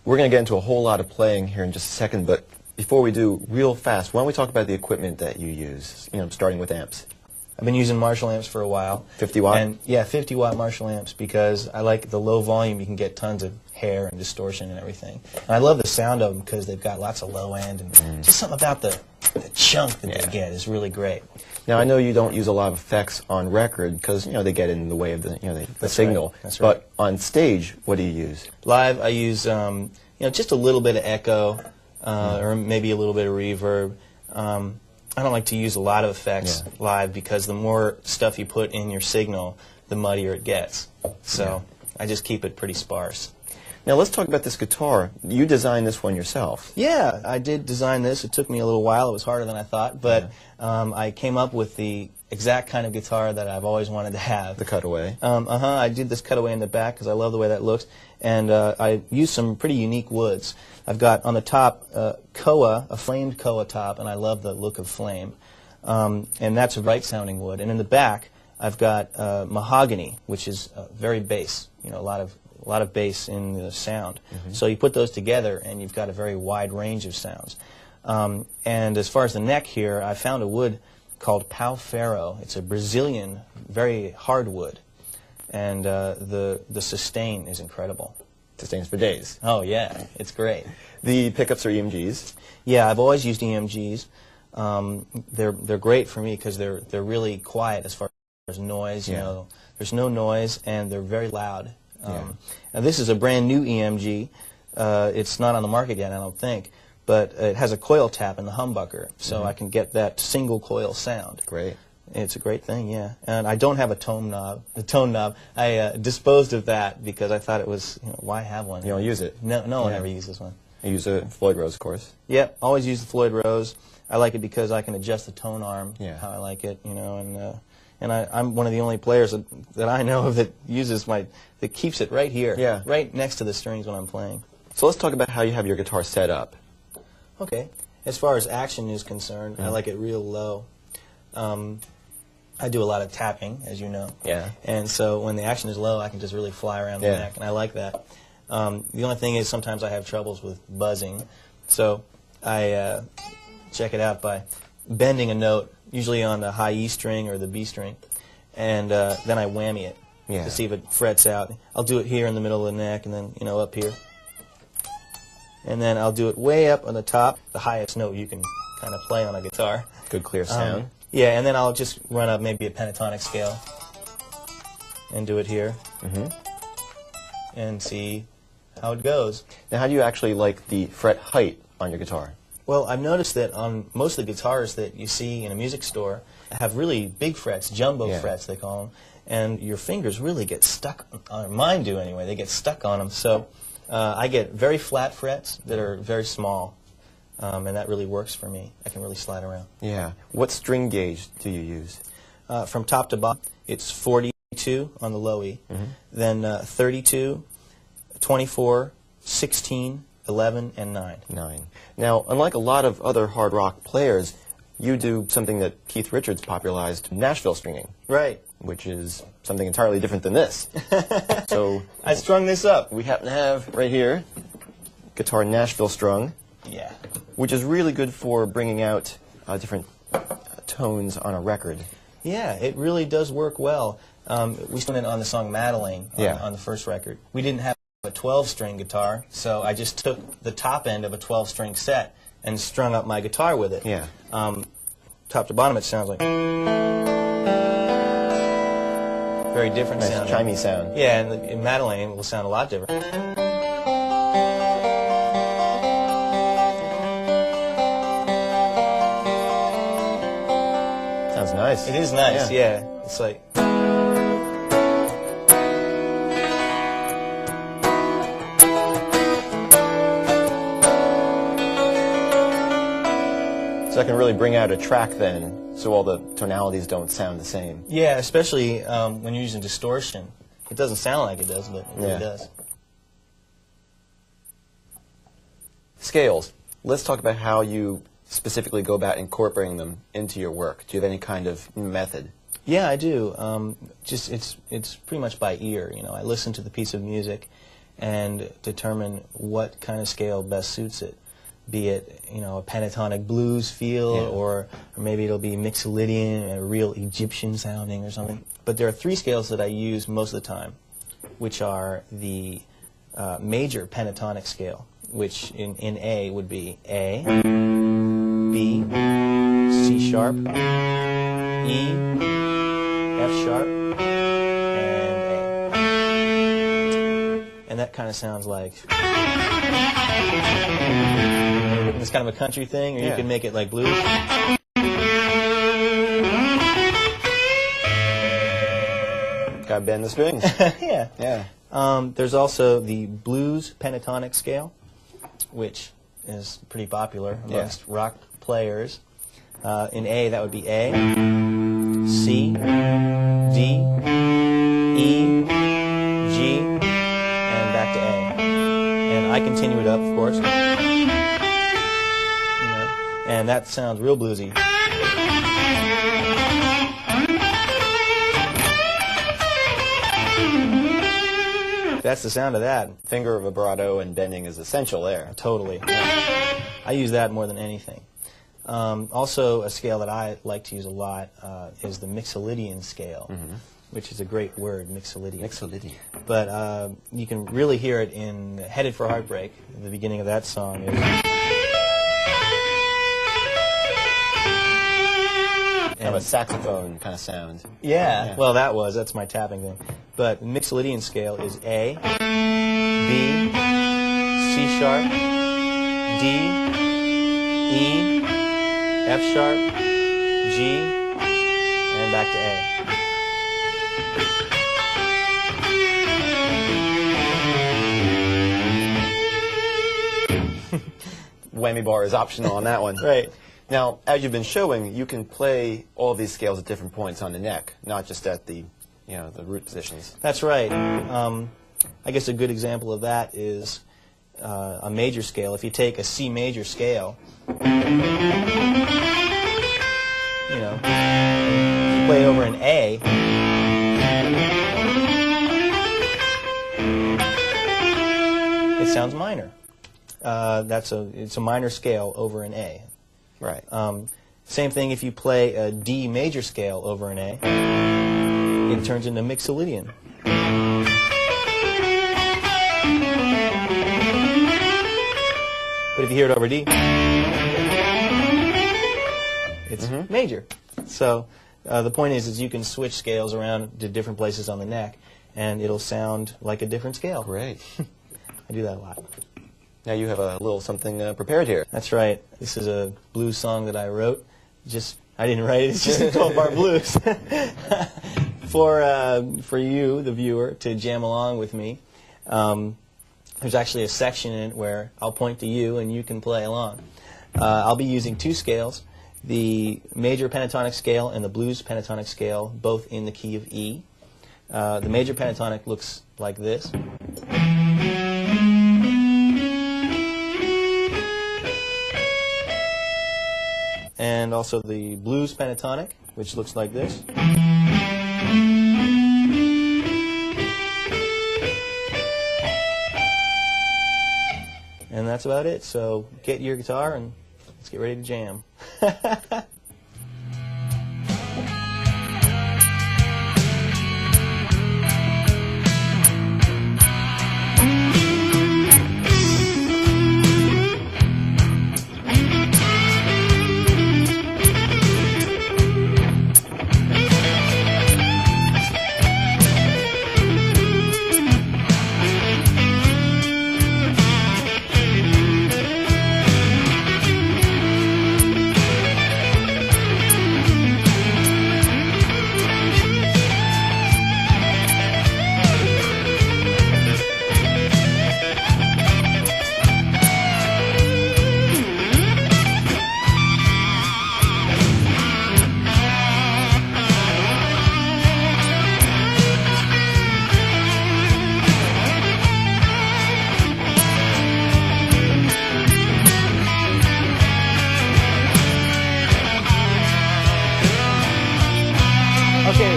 We're going to get into a whole lot of playing here in just a second, but before we do, real fast, why don't we talk about the equipment that you use, starting with amps. I've been using Marshall amps for a while. 50 watt? And yeah, 50 watt Marshall amps because I like the low volume. You can get tons of hair and distortion and everything. And I love the sound of them because they've got lots of low end and just something about the chunk that they get is really great. Now, I know you don't use a lot of effects on record because, they get in the way of the signal. Right. That's right. But on stage, what do you use? Live, I use, just a little bit of echo or maybe a little bit of reverb. I don't like to use a lot of effects live because the more stuff you put in your signal, the muddier it gets. So I just keep it pretty sparse. Now let's talk about this guitar. You designed this one yourself. Yeah, I did design this. It took me a little while. It was harder than I thought, but I came up with the exact kind of guitar that I've always wanted to have. The cutaway. I did this cutaway in the back because I love the way that looks, and I used some pretty unique woods. I've got on the top koa, a flamed koa top, and I love the look of flame, and that's a right sounding wood. And in the back, I've got mahogany, which is very bass. A lot of bass in the sound. So you put those together, and you've got a very wide range of sounds. And as far as the neck here, I found a wood called pau ferro. It's a Brazilian, very hard wood, and the sustain is incredible. Sustains for days. Oh yeah, it's great. The pickups are EMGs. Yeah, I've always used EMGs. They're great for me because they're really quiet as far as noise. There's no noise, and they're very loud. And this is a brand new EMG. It's not on the market yet, I don't think, but it has a coil tap in the humbucker, so I can get that single coil sound. Great. It's a great thing, yeah. And I don't have a tone knob. I disposed of that because I thought it was, why have one? You don't use it? No one ever uses one. I use a Floyd Rose, of course. Yep, always use the Floyd Rose. I like it because I can adjust the tone arm how I like it, and I'm one of the only players that I know of that uses that keeps it right here, right next to the strings when I'm playing. So let's talk about how you have your guitar set up. Okay. As far as action is concerned, I like it real low. I do a lot of tapping, as you know. Yeah. And so when the action is low, I can just really fly around the neck, and I like that. The only thing is sometimes I have troubles with buzzing, so I check it out by bending a note, usually on the high E string or the B string, and then I whammy it to see if it frets out. I'll do it here in the middle of the neck, and then up here, and then I'll do it way up on the top, the highest note you can kind of play on a guitar. Good clear sound. Yeah, and then I'll just run up maybe a pentatonic scale and do it here and see how it goes. Now, how do you actually like the fret height on your guitar? Well, I've noticed that on most of the guitars that you see in a music store have really big frets, jumbo frets they call them, and your fingers really get stuck, or mine do anyway, they get stuck on them. So I get very flat frets that are very small. And that really works for me. I can really slide around. Yeah. What string gauge do you use? From top to bottom, it's 42 on the low E, then 32, 24, 16, 11, and 9. 9. Now, unlike a lot of other hard rock players, you do something that Keith Richards popularized, Nashville stringing. Right. Which is something entirely different than this. So I strung this up. We happen to have right here guitar Nashville strung. Yeah. Which is really good for bringing out different tones on a record. Yeah, it really does work well. We strung it on the song Madeline on the first record. We didn't have a 12-string guitar, so I just took the top end of a 12-string set and strung up my guitar with it. Yeah. Top to bottom, it sounds like very different sound. Nice chimey sound. Yeah, and in Madeline, it will sound a lot different. Sounds nice. It is nice, yeah. It's like... So I can really bring out a track then, so all the tonalities don't sound the same. Yeah, especially when you're using distortion. It doesn't sound like it does, but it really does. Scales. Let's talk about how you specifically go about incorporating them into your work. Do you have any kind of method? Yeah, I do. It's pretty much by ear. I listen to the piece of music, and determine what kind of scale best suits it. Be it, you know, a pentatonic blues feel, or maybe it'll be Mixolydian, a real Egyptian sounding or something. But there are three scales that I use most of the time, which are the major pentatonic scale, which in A would be A, B, C sharp, E, F sharp, and A. And that kind of sounds like... It's kind of a country thing, or you can make it like blues. Gotta bend the strings. Yeah. There's also the blues pentatonic scale, which is pretty popular amongst rock players. In A, that would be A, C, D, E, G, and back to A. And I continue it up, of course. And that sounds real bluesy. That's the sound of that. Finger vibrato and bending is essential there. Totally. Yeah. I use that more than anything. Also, a scale that I like to use a lot is the Mixolydian scale, which is a great word, Mixolydian. Mixolydian. But you can really hear it in Headed for Heartbreak. The beginning of that song is... Kind of a saxophone kind of sound. Yeah. Well, that's my tapping thing. But Mixolydian scale is A, B, C sharp, D, E, F sharp, G, and back to A. Whammy bar is optional on that one. Right. Now, as you've been showing, you can play all these scales at different points on the neck, not just at the, the root positions. That's right. I guess a good example of that is a major scale. If you take a C major scale, you play it over an A, it sounds minor. It's a minor scale over an A. Right. Same thing if you play a D major scale over an A, it turns into Mixolydian. But if you hear it over D, it's major. So the point is you can switch scales around to different places on the neck, and it'll sound like a different scale. Great. I do that a lot. Now you have a little something prepared here. That's right. This is a blues song that I wrote. I didn't write it. It's just a 12-bar blues for you, the viewer, to jam along with me. There's actually a section in it where I'll point to you and you can play along. I'll be using two scales, the major pentatonic scale and the blues pentatonic scale, both in the key of E. The major pentatonic looks like this. And also the blues pentatonic, which looks like this. And that's about it. So get your guitar and let's get ready to jam. Okay,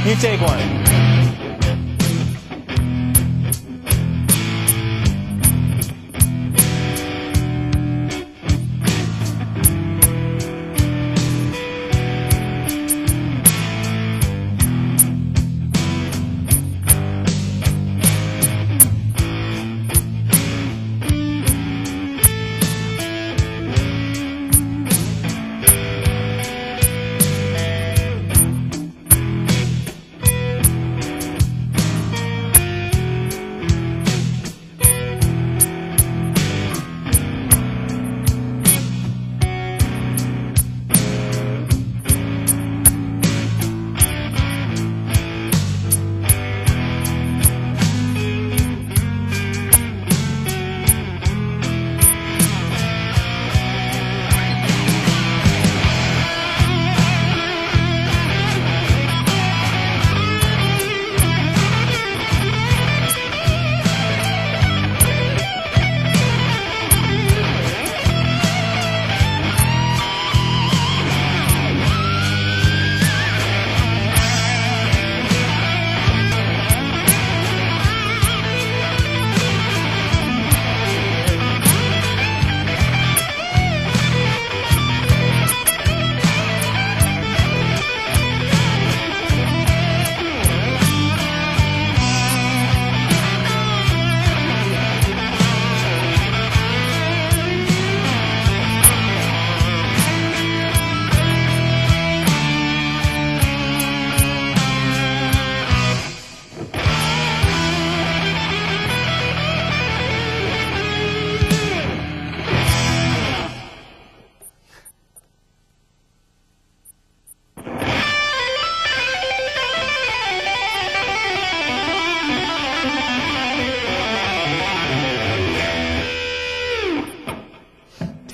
you take one.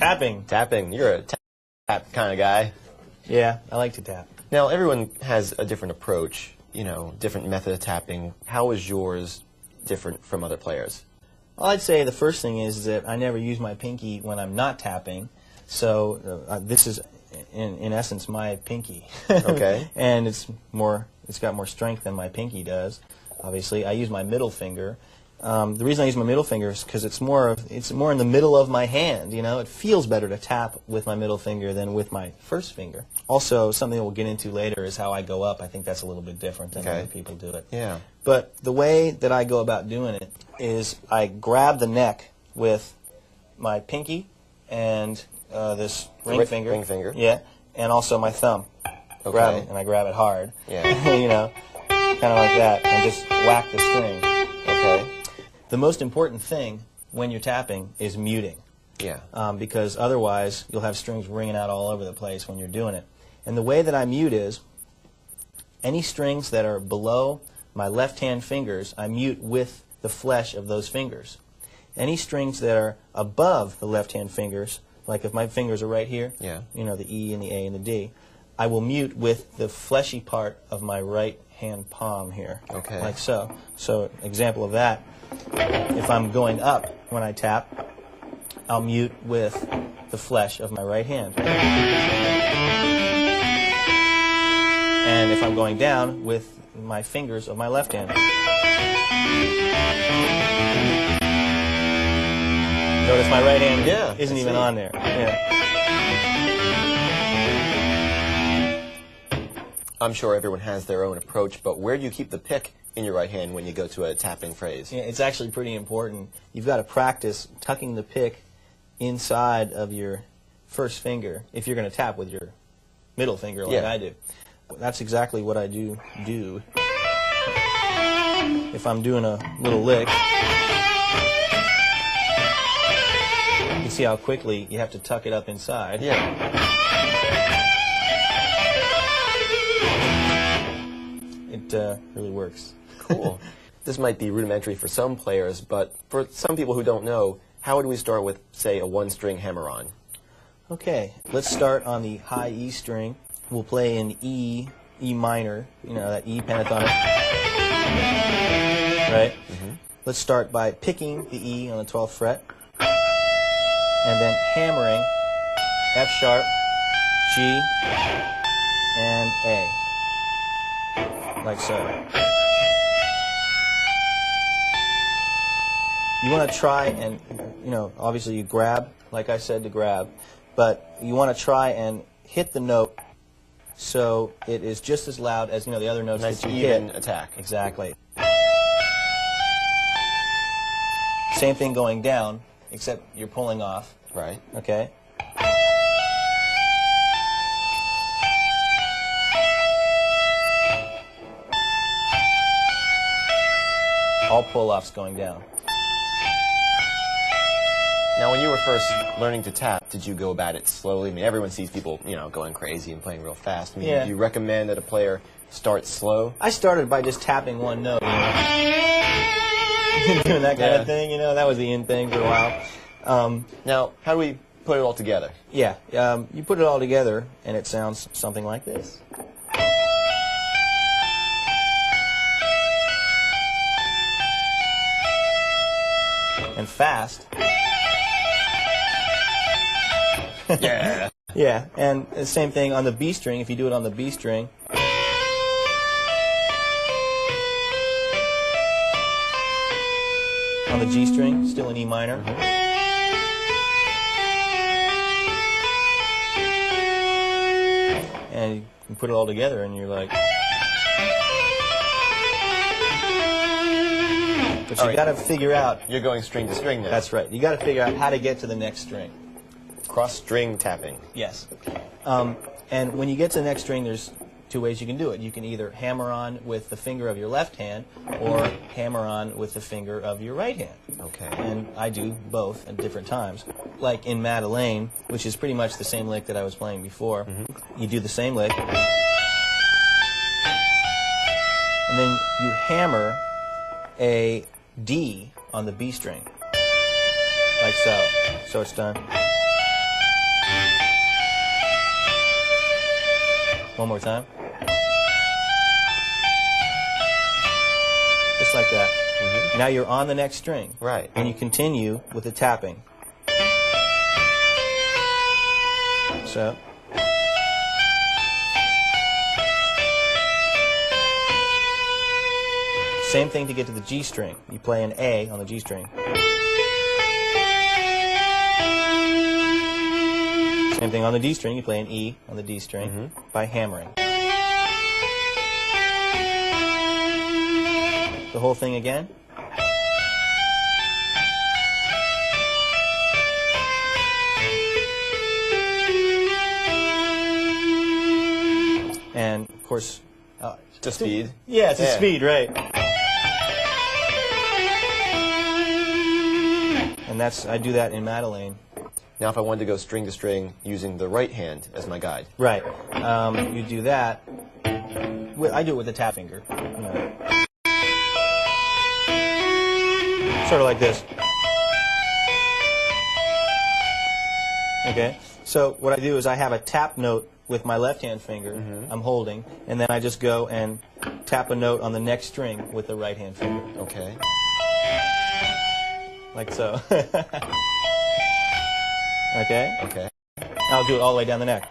Tapping. Tapping. You're a tap kind of guy. Yeah, I like to tap. Now, everyone has a different approach, you know, different method of tapping. How is yours different from other players? Well, I'd say the first thing is that I never use my pinky when I'm not tapping. So this is, in essence, my pinky. Okay. And it's got more strength than my pinky does. Obviously, I use my middle finger. The reason I use my middle finger is because it's more in the middle of my hand. You know, it feels better to tap with my middle finger than with my first finger. Also, something that we'll get into later is how I go up. I think that's a little bit different than other people do it. Yeah. But the way that I go about doing it is I grab the neck with my pinky and this ring finger. Ring finger. Yeah, and also my thumb. Okay. Grab it, and I grab it hard. Yeah. You know, kind of like that, and just whack the string. Okay. The most important thing when you're tapping is muting. Yeah. Because otherwise you'll have strings ringing out all over the place when you're doing it. And the way that I mute is any strings that are below my left-hand fingers, I mute with the flesh of those fingers. Any strings that are above the left-hand fingers, like if my fingers are right here, you know, the E and the A and the D, I will mute with the fleshy part of my right hand palm here, like so. So, example of that, if I'm going up when I tap, I'll mute with the flesh of my right hand. And if I'm going down, with my fingers of my left hand. Notice my right hand isn't even on there. Yeah. I'm sure everyone has their own approach, but where do you keep the pick in your right hand when you go to a tapping phrase? Yeah, it's actually pretty important. You've got to practice tucking the pick inside of your first finger if you're going to tap with your middle finger like I do. That's exactly what I do. If I'm doing a little lick, you see how quickly you have to tuck it up inside. Yeah. It really works. Cool. This might be rudimentary for some players, but for some people who don't know, how would we start with, say, a one-string hammer-on? Okay, let's start on the high E string. We'll play in E minor, you know, that E pentatonic. Right? Let's start by picking the E on the 12th fret, and then hammering F sharp, G, and A. Like so. You want to try and, you know, obviously you grab, like I said to grab, but you want to try and hit the note so it is just as loud as, you know, the other notes that you hit. Even attack. Exactly. Same thing going down, except you're pulling off. Right. Okay? All pull-offs going down. Now, when you were first learning to tap, did you go about it slowly? I mean, everyone sees people, you know, going crazy and playing real fast. I mean, do you recommend that a player start slow? I started by just tapping one note, you know? Doing that kind of thing, you know? That was the in thing for a while. Now, how do we put it all together? Yeah, you put it all together, and it sounds something like this. And fast. Yeah. Yeah, and the same thing on the B string. If you do it on the B string, on the G string, still in E minor. And you can put it all together, and you're like. But you got to figure out. You're going string to string now. That's right. You got to figure out how to get to the next string. Cross-string tapping. Yes. And when you get to the next string, there's two ways you can do it. You can either hammer on with the finger of your left hand or hammer on with the finger of your right hand. Okay. And I do both at different times. Like in Madeleine, which is pretty much the same lick that I was playing before, you do the same lick. And then you hammer a D on the B string. Like so. So it's done. One more time. Just like that. Mm-hmm. Now you're on the next string. Right. And you continue with the tapping. So. Same thing to get to the G string. You play an A on the G string. Same thing on the D string. You play an E on the D string by hammering. The whole thing again. And, of course... to speed. Yeah, it's a speed, right. And I do that in Madeleine. Now if I wanted to go string to string using the right hand as my guide. Right. You do that. I do it with the tap finger. You know. Sort of like this. Okay. So what I do is I have a tap note with my left-hand finger I'm holding, and then I just go and tap a note on the next string with the right-hand finger. Okay. Like so. Okay? Okay. I'll do it all the way down the neck.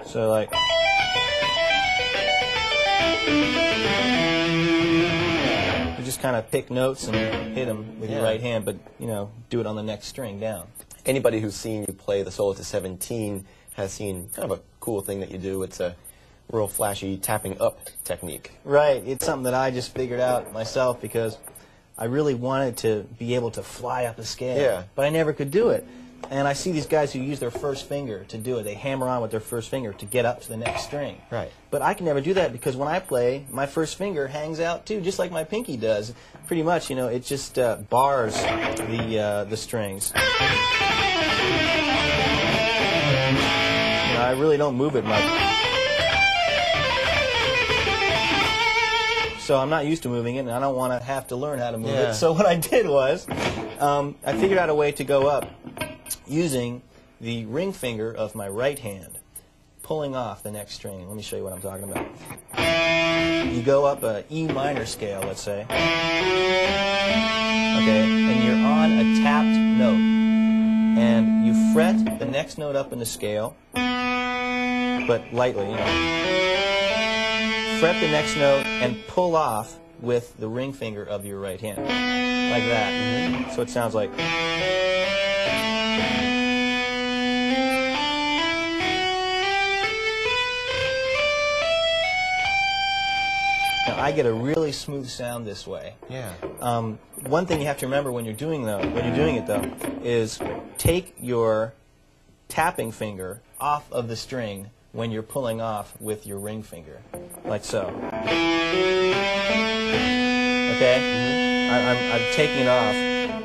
So like... You just kind of pick notes and hit them with your right hand, but, you know, do it on the next string down. Anybody who's seen you play the solo to 17 has seen kind of a cool thing that you do. It's a real flashy tapping up technique. Right. It's something that I just figured out myself because I really wanted to be able to fly up a scale. Yeah. But I never could do it. And I see these guys who use their first finger to do it. They hammer on with their first finger to get up to the next string. Right. But I can never do that because when I play, my first finger hangs out too, just like my pinky does. Pretty much, you know, it just bars the strings. You know, I really don't move it much. So I'm not used to moving it, and I don't want to have to learn how to move it. So what I did was, I figured out a way to go up using the ring finger of my right hand, pulling off the next string. Let me show you what I'm talking about. You go up a E minor scale, let's say. Okay, and you're on a tapped note. And you fret the next note up in the scale, but lightly, you know. Fret the next note and pull off with the ring finger of your right hand. Like that. So it sounds like... Now, I get a really smooth sound this way. Yeah. One thing you have to remember when you're doing it though, is take your tapping finger off of the string when you're pulling off with your ring finger, like so. Okay? I'm taking it off,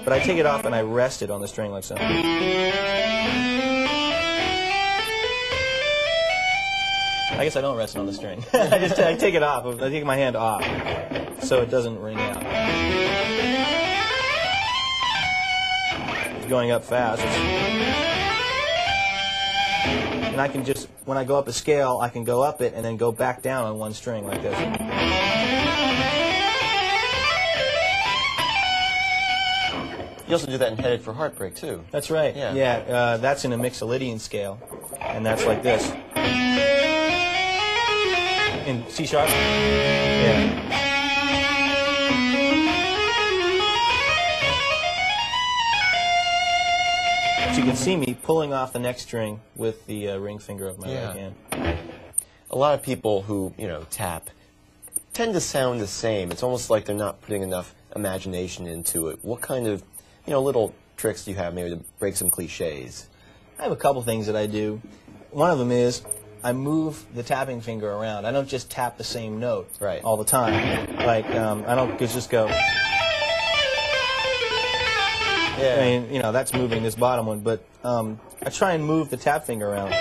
but I take it off and I rest it on the string like so. I guess I don't rest it on the string. I take it off. I take my hand off so it doesn't ring out. It's going up fast. And I can just, when I go up a scale, I can go up it and then go back down on one string like this. You also do that in Headed for Heartbreak, too. That's right. Yeah, that's in a Mixolydian scale, and that's like this. In C sharp? Yeah. So you can see me pulling off the next string with the ring finger of my right hand. A lot of people who, you know, tap tend to sound the same. It's almost like they're not putting enough imagination into it. What kind of, you know, little tricks do you have maybe to break some cliches? I have a couple things that I do. One of them is I move the tapping finger around. I don't just tap the same note all the time. Like, I don't just go... I mean, you know, that's moving this bottom one, but I try and move the tap finger around.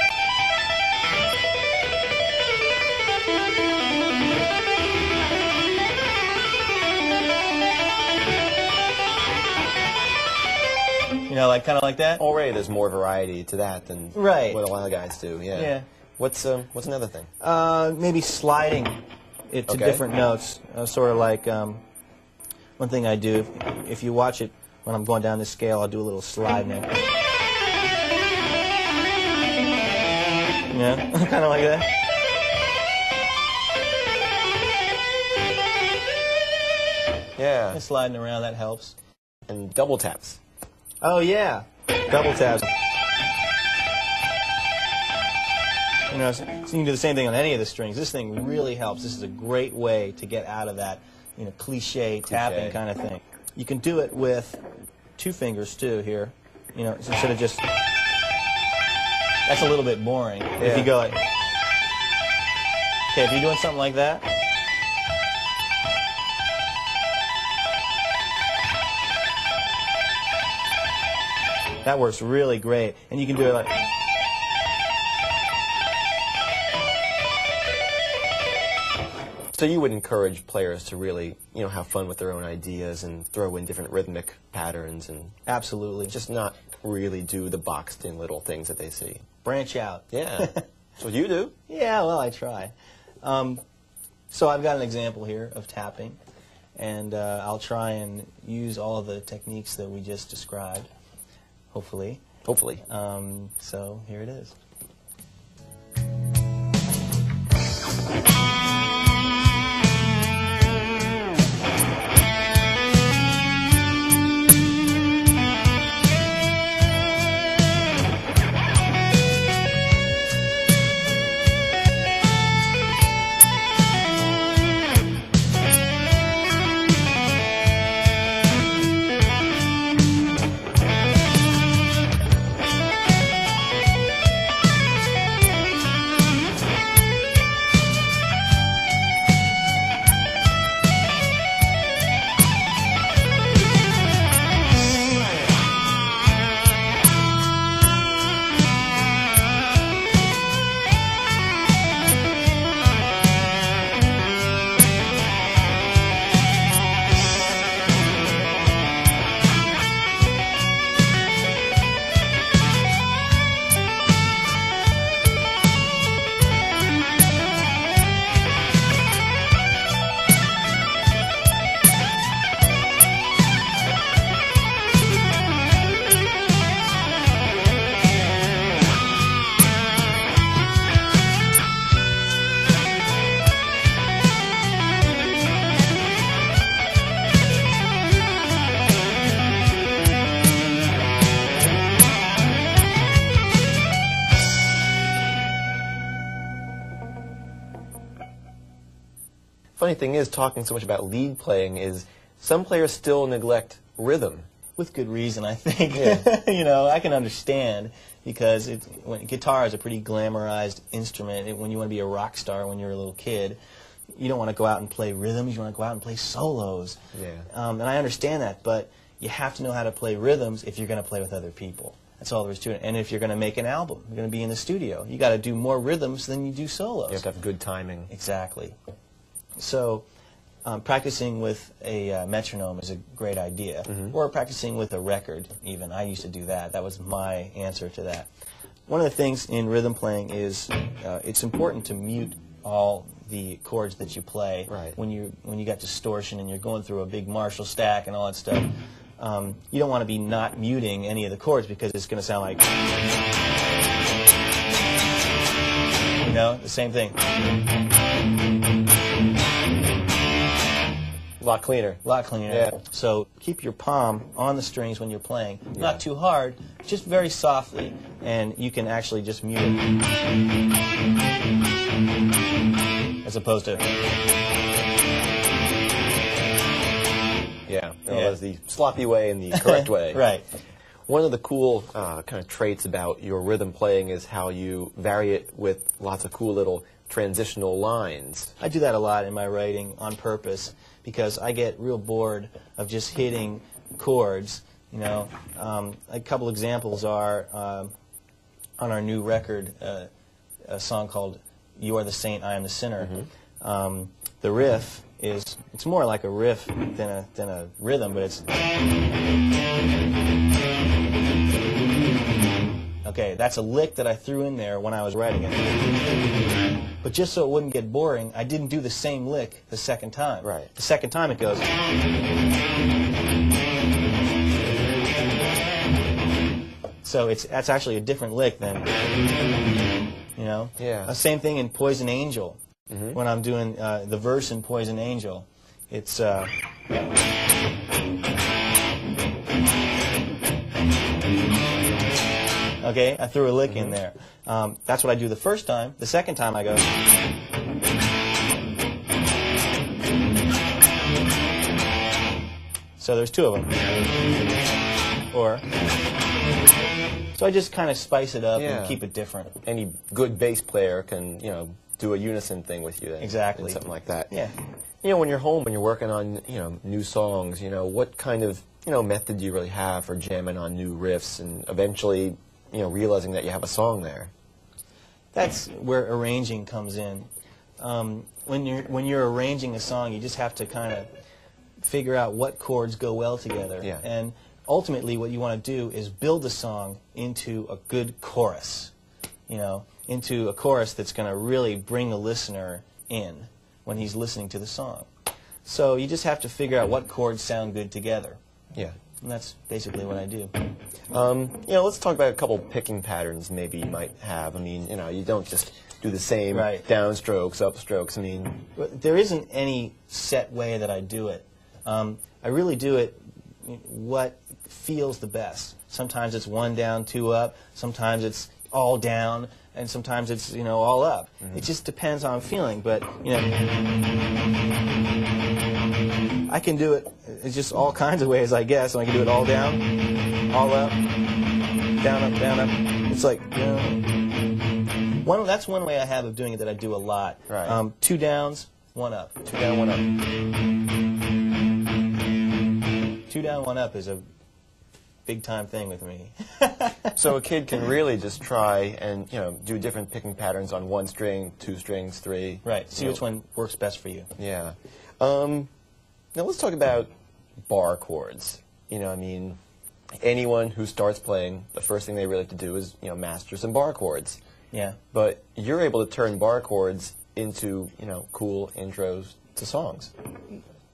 You know, like kind of like that. Already there's more variety to that than Right. what a lot of guys do. Yeah. Yeah. What's another thing? Maybe sliding it to Okay. different notes. Sort of like one thing I do, if you watch it when I'm going down this scale, I'll do a little slide now. Yeah, kind of like that. Yeah. And sliding around, that helps. And double taps. Oh, yeah. Double taps. You know, so you can do the same thing on any of the strings. This thing really helps. This is a great way to get out of that, you know, cliche tapping kind of thing. You can do it with 2 fingers, too, here. You know, so instead of just... That's a little bit boring. If you go like... Okay, if you're doing something like that... That works really great. And you can do it like... So you would encourage players to really, you know, have fun with their own ideas and throw in different rhythmic patterns and Absolutely. just not really do the boxed-in little things that they see. Branch out. Yeah. That's what you do. Yeah, well, I try. So I've got an example here of tapping, and I'll try and use all of the techniques that we just described, hopefully. Hopefully. So here it is. Funny thing is, talking so much about lead playing is some players still neglect rhythm. With good reason, I think. Yeah. You know, I can understand because guitar is a pretty glamorized instrument. When you want to be a rock star when you're a little kid, you don't want to go out and play rhythms. You want to go out and play solos. Yeah. And I understand that, but you have to know how to play rhythms if you're going to play with other people. That's all there is to it. And if you're going to make an album, you're going to be in the studio, you got to do more rhythms than you do solos. You have to have good timing. Exactly. So practicing with a metronome is a great idea. Or practicing with a record, even. I used to do that. That was my answer to that. One of the things in rhythm playing is it's important to mute all the chords that you play. Right. When you got distortion and you're going through a big Marshall stack and all that stuff. You don't want to be not muting any of the chords because it's going to sound like, you know, the same thing. A lot cleaner. A lot cleaner. Yeah. So keep your palm on the strings when you're playing. Not too hard, just very softly, and you can actually just mute it. As opposed to... Yeah. There's the sloppy way and the correct way. Right. One of the cool kind of traits about your rhythm playing is how you vary it with lots of cool little transitional lines. I do that a lot in my writing on purpose because I get real bored of just hitting chords. You know, a couple examples are on our new record, a song called "You Are the Saint, I Am the Sinner." The riff it's more like a riff than a rhythm, but it's. Okay, that's a lick that I threw in there when I was writing it. But just so it wouldn't get boring, I didn't do the same lick the second time. Right. The second time it goes. So that's actually a different lick than, you know? Yeah. Same thing in Poison Angel. When I'm doing the verse in Poison Angel. It's... Okay, I threw a lick in there. That's what I do the first time. The second time I go... So there's two of them. Or... So I just kind of spice it up and keep it different. Any good bass player can, you know, do a unison thing with you then. Exactly. Something like that. Yeah. You know, when you're home, when you're working on, you know, new songs, you know, what kind of, you know, method do you really have for jamming on new riffs and eventually, you know, realizing that you have a song there? That's where arranging comes in. When you're arranging a song, you just have to kind of figure out what chords go well together. Yeah. And ultimately, what you want to do is build the song into a good chorus. You know, into a chorus that's going to really bring the listener in when he's listening to the song. So you just have to figure out what chords sound good together. Yeah. And that's basically what I do. You know, let's talk about a couple picking patterns maybe you might have. I mean, you know, you don't just do the same downstrokes, upstrokes. I mean... There isn't any set way that I do it. I really do it what feels the best. Sometimes it's one down, two up. Sometimes it's all down, and sometimes it's, you know, all up. It just depends how I'm feeling. But, you know, I can do it. It's just all kinds of ways, I guess. So I can do it all down, all up, down, up, down, up. It's like, you know, that's one way I have of doing it that I do a lot. Right. Two downs, one up. Two down, one up. Two down, one up is a big-time thing with me. So a kid can really just try and, you know, do different picking patterns on one string, two strings, three. Right. See which one works best for you. Yeah. Now let's talk about bar chords. You know, I mean, anyone who starts playing, the first thing they really have to do is, you know, master some bar chords. Yeah. But you're able to turn bar chords into, you know, cool intros to songs.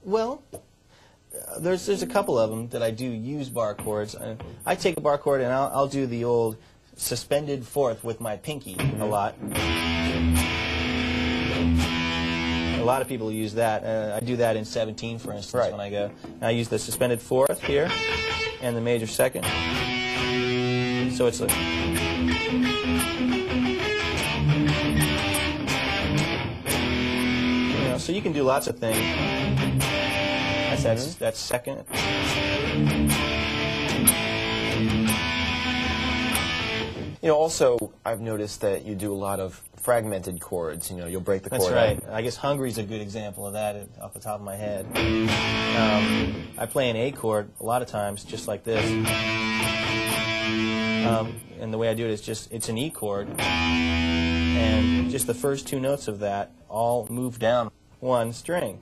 Well, there's a couple of them that I do use bar chords. I take a bar chord and I'll do the old suspended fourth with my pinky a lot. A lot of people use that. I do that in 17, for instance, when I go. And I use the suspended fourth here and the major second. So it's like... You know, so you can do lots of things. That's second. You know, also, I've noticed that you do a lot of fragmented chords. You know, you'll break the chord. That's right. I guess Hungry's a good example of that off the top of my head. I play an A chord a lot of times, just like this. And the way I do it is it's an E chord. And just the first two notes of that all move down one string,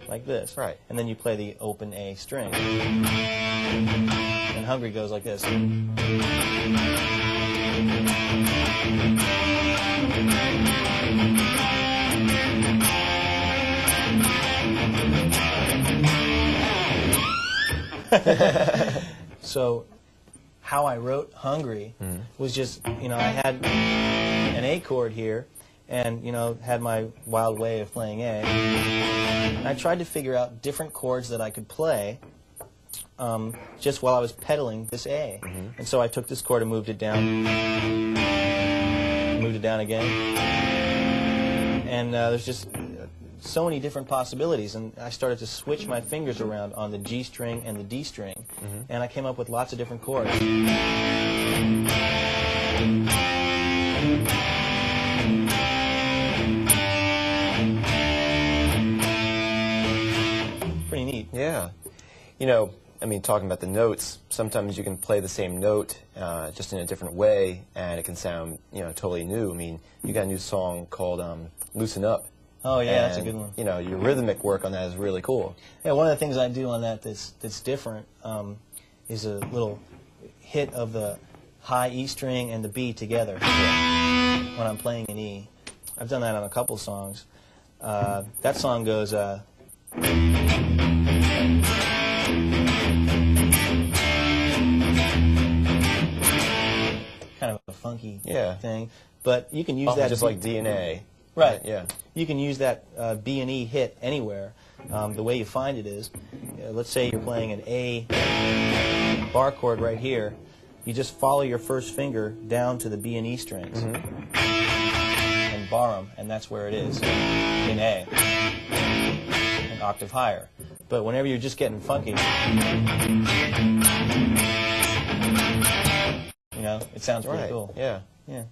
like this. Right. And then you play the open A string. And Hungry goes like this. So how I wrote Hungry was just, you know, I had an A chord here and, you know, had my wild way of playing A. And I tried to figure out different chords that I could play just while I was pedaling this A. And so I took this chord and moved it down, moved it down again. And there's just so many different possibilities, and I started to switch my fingers around on the G string and the D string, and I came up with lots of different chords. Pretty neat. Yeah. You know, I mean, talking about the notes, sometimes you can play the same note just in a different way, and it can sound, you know, totally new. I mean, you got a new song called Loosen Up. Oh, yeah, and, that's a good one. You know, your rhythmic work on that is really cool. Yeah, one of the things I do on that that's different is a little hit of the high E string and the B together when I'm playing an E. I've done that on a couple songs. That song goes... kind of a funky thing, but you can use that just like D and A. Right. Yeah. You can use that B and E hit anywhere. The way you find it is, let's say you're playing an A bar chord right here. You just follow your first finger down to the B and E strings and bar them, and that's where it is in A, an octave higher. But whenever you're just getting funky, you know, it sounds pretty cool. Yeah. Yeah.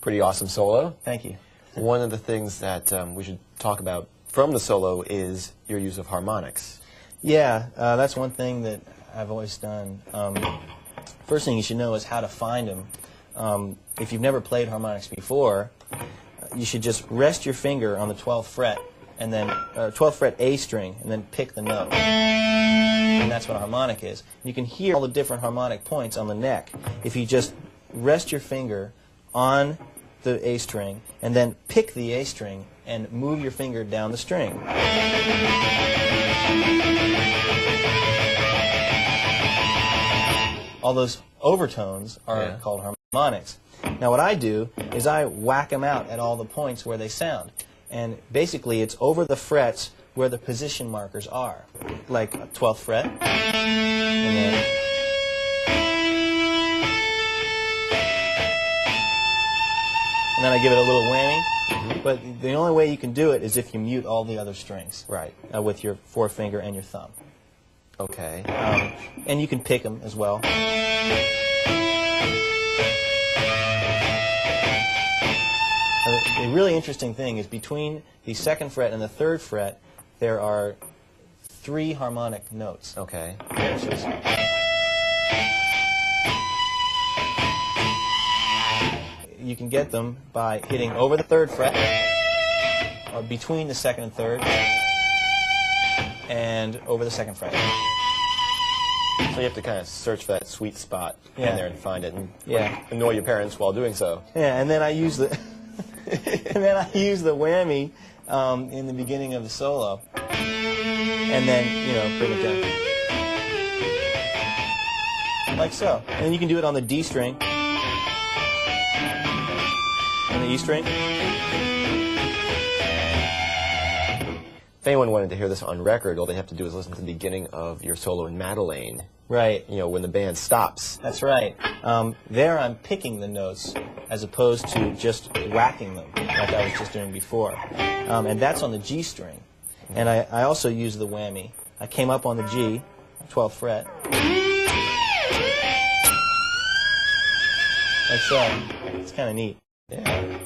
Pretty awesome solo. Thank you. One of the things that we should talk about from the solo is your use of harmonics. Yeah, that's one thing that I've always done. First thing you should know is how to find them. If you've never played harmonics before, you should just rest your finger on the 12th fret, and then 12th fret A string, and then pick the note. And that's what a harmonic is. You can hear all the different harmonic points on the neck if you just rest your finger on the A string, and then pick the A string and move your finger down the string. All those overtones are called harmonics. Now what I do is I whack them out at all the points where they sound. And basically it's over the frets where the position markers are. Like 12th fret, and then I give it a little whammy. But the only way you can do it is if you mute all the other strings. Right. With your forefinger and your thumb. Okay. And you can pick them as well. The really interesting thing is between the 2nd fret and the 3rd fret, there are 3 harmonic notes. Okay. You can get them by hitting over the 3rd fret, or between the 2nd and 3rd, and over the 2nd fret. So you have to kind of search for that sweet spot in there and find it, and annoy your parents while doing so. Yeah, and then I use the whammy in the beginning of the solo, and then bring it down like so. And then you can do it on the D string and the E string. If anyone wanted to hear this on record, all they have to do is listen to the beginning of your solo in Madeleine. Right. When the band stops. That's right. There I'm picking the notes as opposed to just whacking them like I was just doing before. And that's on the G string. And I also use the whammy. I came up on the G, 12th fret. Like so. It's kind of neat. Yeah.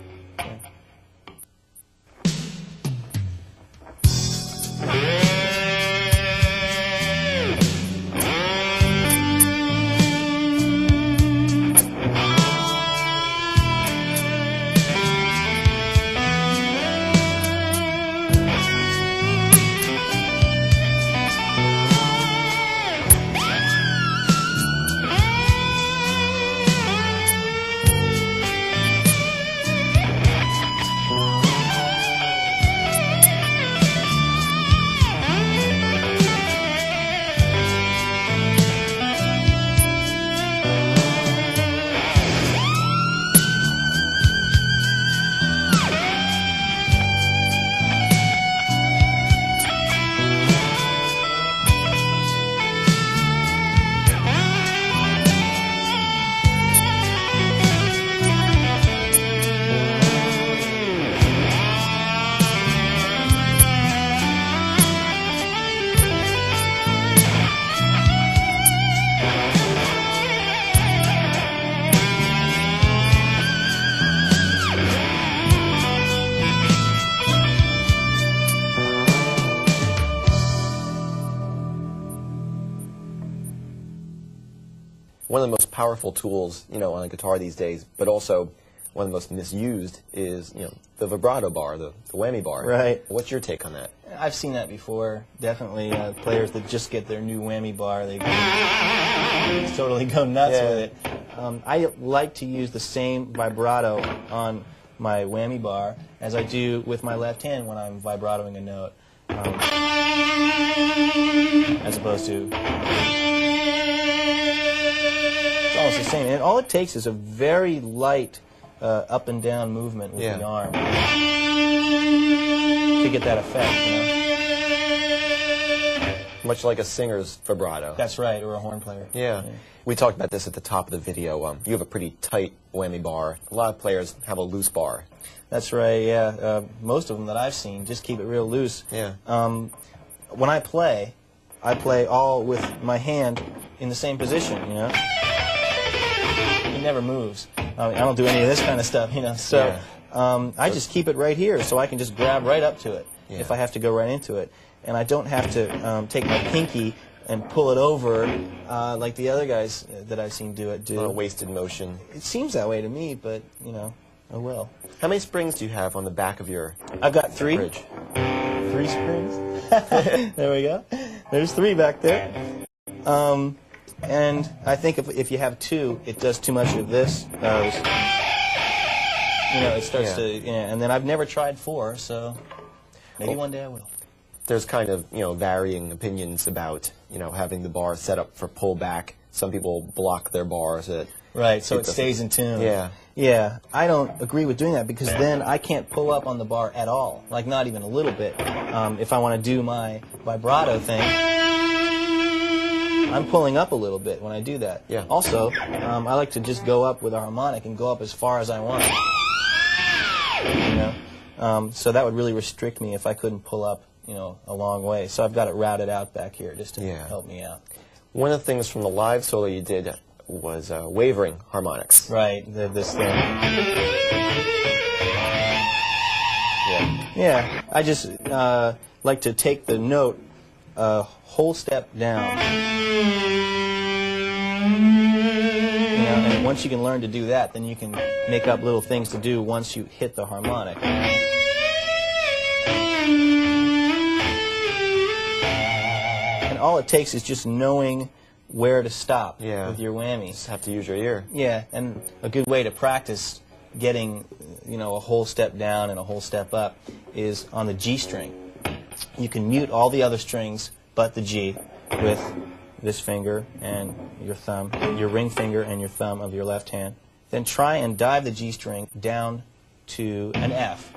One of the most powerful tools, on a guitar these days, but also one of the most misused is, the vibrato bar, the whammy bar. Right. What's your take on that? I've seen that before. Definitely players that just get their new whammy bar, they totally go nuts with it. I like to use the same vibrato on my whammy bar as I do with my left hand when I'm vibratoing a note. As opposed to... It's almost the same. And all it takes is a very light up and down movement with the arm to get that effect, Much like a singer's vibrato. That's right, or a horn player. Yeah. We talked about this at the top of the video. You have a pretty tight whammy bar. A lot of players have a loose bar. That's right, yeah. Most of them that I've seen just keep it real loose. Yeah. When I play all with my hand in the same position, It never moves. I don't do any of this kind of stuff, So I just keep it right here so I can just grab right up to it if I have to go right into it. And I don't have to take my pinky and pull it over like the other guys that I've seen do it do. A lot of wasted motion. It seems that way to me, but, oh well. How many springs do you have on the back of your I've got 3. bridge? 3 springs. There we go. There's 3 back there. And I think if you have 2, it does too much of this. it starts Yeah. to, and then I've never tried 4, so maybe one day I will. There's kind of, varying opinions about, having the bar set up for pullback. Some people block their bar so that Right, so it stays in tune. Yeah. Yeah, I don't agree with doing that because then I can't pull up on the bar at all, like not even a little bit. If I want to do my vibrato thing, I'm pulling up a little bit when I do that. Yeah. Also, I like to just go up with a harmonic and go up as far as I want. So that would really restrict me if I couldn't pull up, a long way. So I've got it routed out back here just to help me out. One of the things from the live solo you did was wavering harmonics. Right, this thing. Yeah. Yeah, I just like to take the note a whole step down. And once you can learn to do that, then you can make up little things to do once you hit the harmonic. And all it takes is just knowing where to stop with your whammy. Just have to use your ear. Yeah, and a good way to practice getting, a whole step down and a whole step up is on the G string. You can mute all the other strings but the G with this finger and your thumb, your ring finger and your thumb of your left hand. Then try and dive the G string down to an F.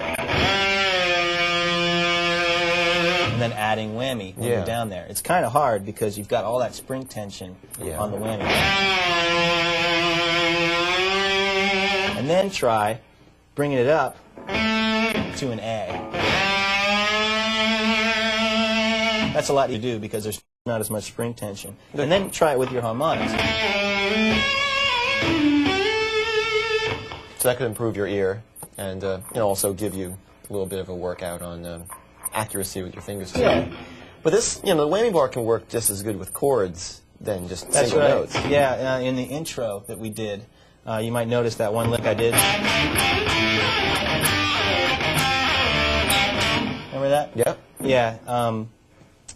And then adding whammy when you're down there. It's kind of hard because you've got all that spring tension on the whammy. And then try bringing it up to an A. That's a lot to do because there's not as much spring tension. And then try it with your harmonics. So that could improve your ear and also give you a little bit of a workout on accuracy with your fingers. Yeah. But this, the whammy bar can work just as good with chords than just That's single right. notes. Yeah, in the intro that we did, you might notice that one lick I did. Remember that? Yep. Yeah.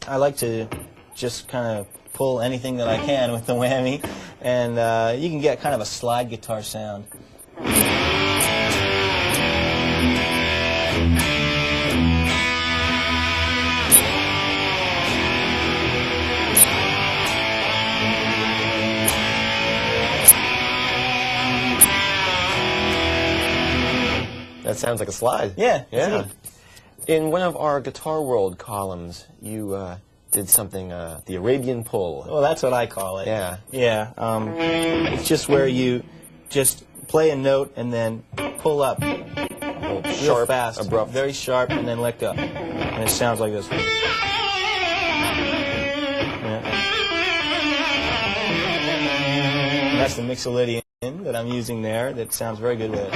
I like to just kind of pull anything that I can with the whammy, and you can get kind of a slide guitar sound. That sounds like a slide. Yeah. Yeah. In one of our Guitar World columns, you did something, the Arabian Pull. Well, that's what I call it. Yeah. Yeah. It's just where you just play a note and then pull up real Sharp, fast, abrupt. very sharp, and then let go. And it sounds like this. Yeah. And that's the Mixolydian that I'm using there. That sounds very good with it.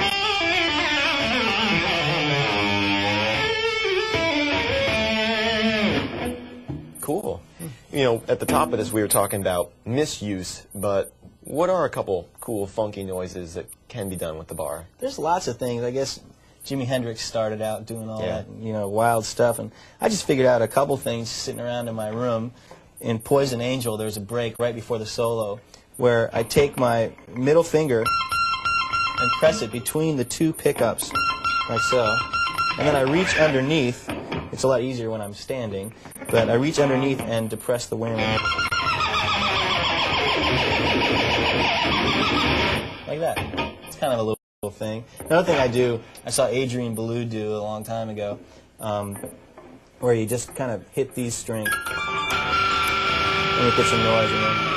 Cool. At the top of this, we were talking about misuse, but what are a couple cool, funky noises that can be done with the bar? There's lots of things. I guess Jimi Hendrix started out doing all that, wild stuff, and I just figured out a couple things sitting around in my room. In Poison Angel, there's a break right before the solo where I take my middle finger and press it between the two pickups, like so, and then I reach underneath. It's a lot easier when I'm standing, but I reach underneath and depress the whammy. Like that. It's kind of a little thing. Another thing I do, I saw Adrian Belew do a long time ago, where you just kind of hit these strings and you get some noise in there.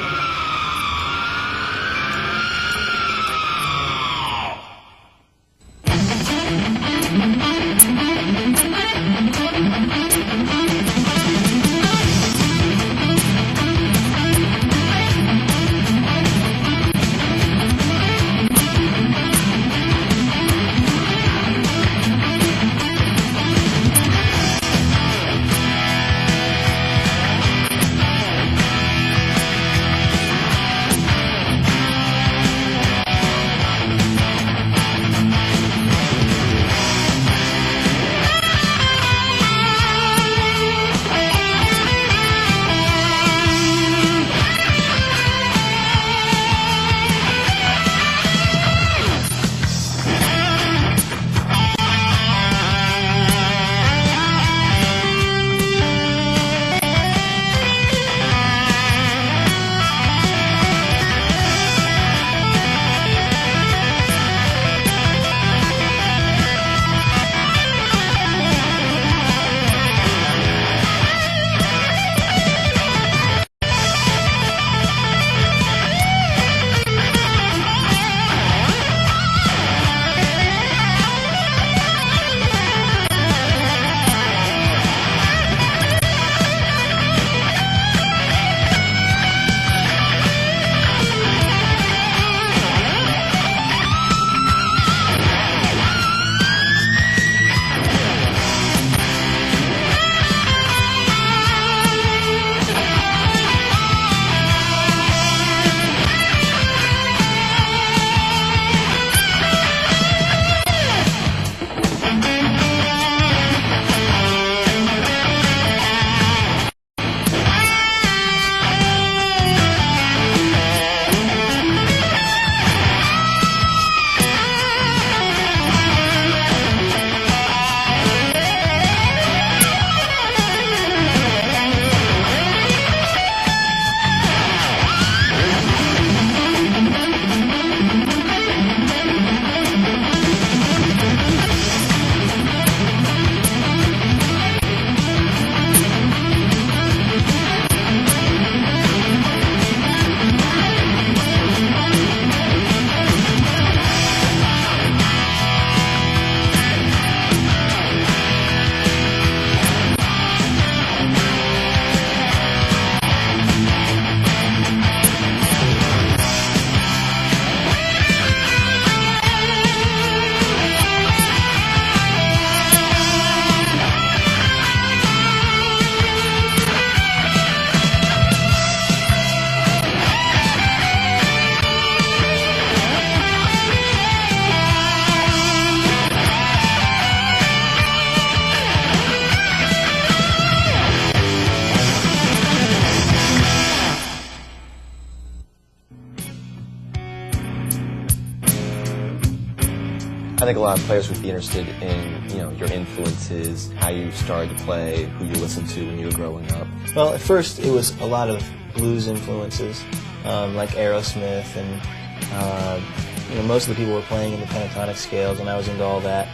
I think a lot of players would be interested in, your influences, how you started to play, who you listened to when you were growing up. Well, at first it was a lot of blues influences, like Aerosmith, and most of the people were playing in the pentatonic scales, and I was into all that.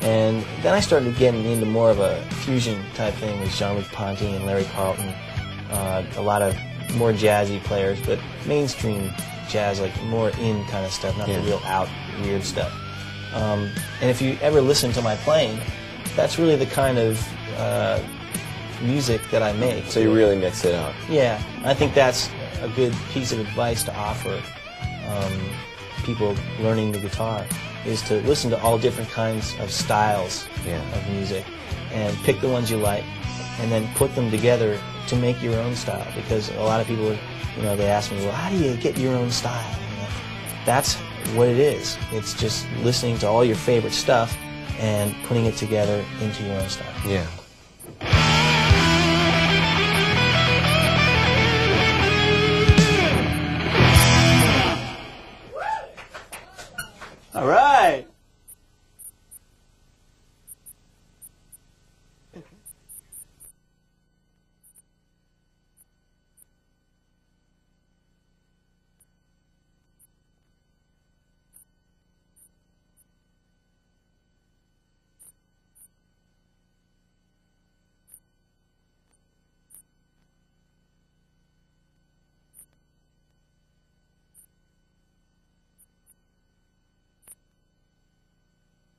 And then I started getting into more of a fusion type thing with Jean-Luc Ponty and Larry Carlton, a lot of more jazzy players, but mainstream jazz, like more in kind of stuff, not the real out weird stuff. And if you ever listen to my playing, that's really the kind of music that I make. So you really mix it up. Yeah, I think that's a good piece of advice to offer people learning the guitar, is to listen to all different kinds of styles of music and pick the ones you like and then put them together to make your own style. Because a lot of people, they ask me, well, how do you get your own style? That's what it is. It's just listening to all your favorite stuff and putting it together into your own style. Yeah. All right.